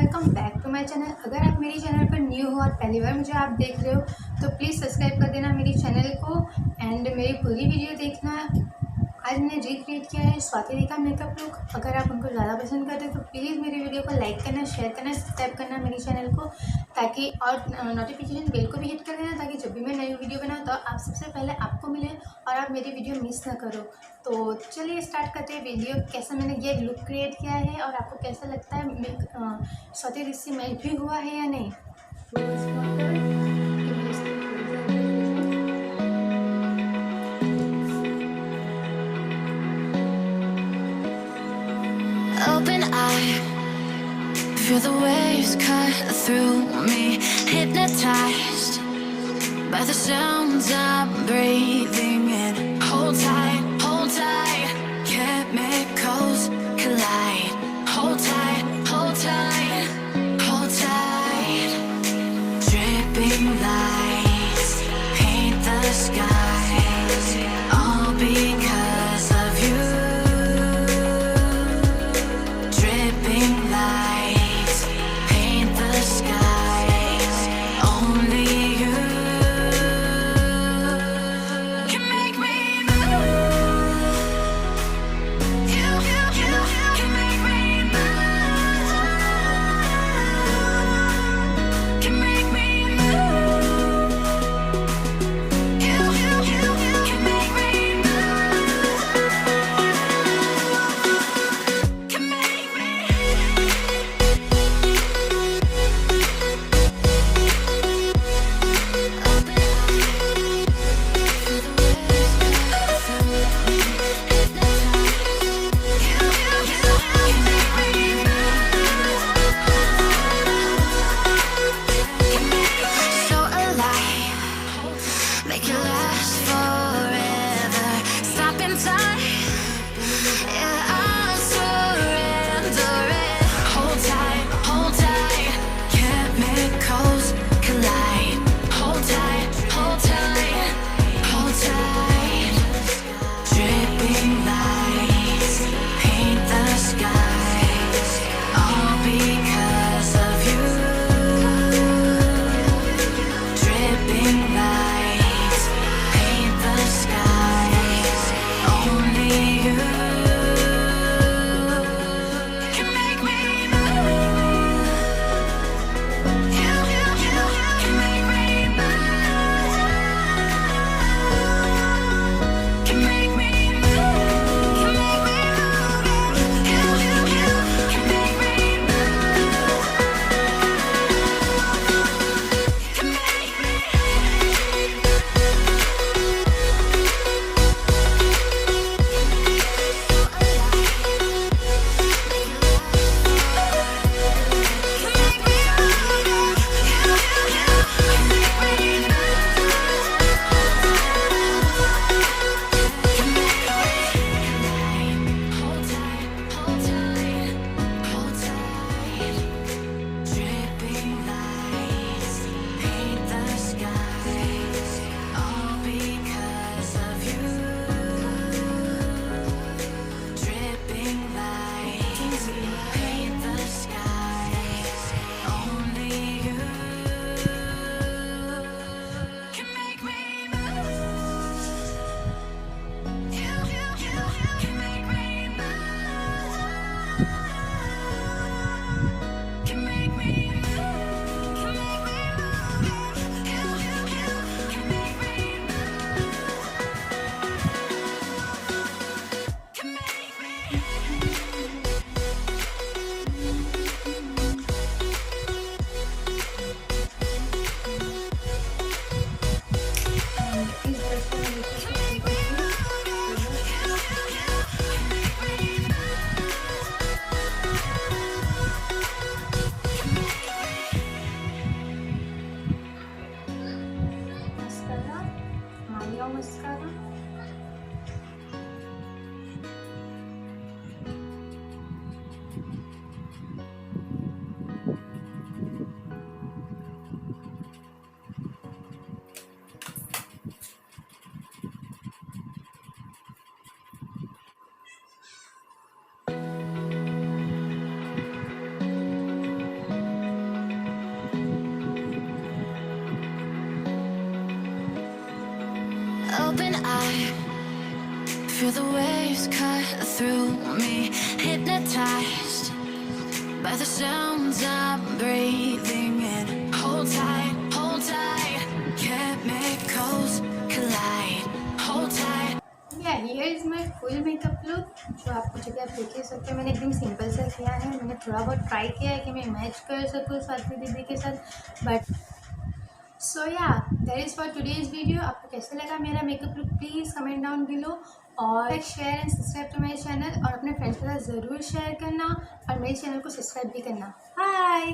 Welcome back to my channel. अगर आप मेरी चैनल पर न्यू हो और पहली बार मुझे आप देख रहे हो तो प्लीज़ सब्सक्राइब कर देना मेरी चैनल को एंड मेरी पूरी वीडियो देखना। आज मैंने रिक्रिएट किया है स्वाति का मेकअप लुक। अगर आप उनको ज़्यादा पसंद करते हो तो प्लीज़ मेरी वीडियो को लाइक करना, शेयर करना, सब्सक्राइब करना मेरी चैनल को, ताकि और नोटिफिकेशन बेल को भी हिट कर देना ताकि जब भी मैं नई वीडियो बनाऊँ तो आप सबसे पहले आपको मिले और आप मेरी वीडियो मिस ना करो। तो चलिए स्टार्ट करते हैं वीडियो। कैसा मैंने ये लुक क्रिएट किया है और आपको कैसा लगता है, स्वाति से मैच भी हुआ है या नहीं। Open eye, feel the waves cut through me, hypnotized by the sounds I'm breathing in. Hold tight, chemicals collide. Hold tight, hold tight. Dripping lights paint the skies, all because of you. Dripping lights paint the skies, only you can make me move. You can make me move. Can make me move. You can make me open, I feel the waves cut through me, hypnotized by the sounds I'm breathing in. Hold tight, chemicals collide. Hold tight. या here is my full makeup look जो आपको जगह आप देख ही सकते हैं। मैंने एकदम सिंपल सा किया है। मैंने थोड़ा बहुत ट्राई किया है कि मैं मैच कर सकूँ स्वाति दीदी के साथ, but so yeah that is for today's video. आपको कैसे लगा मेरा makeup look please comment down below, और like share and subscribe to my channel, और अपने फ्रेंड्स के साथ ज़रूर शेयर करना और मेरे चैनल को सब्सक्राइब भी करना। बाय।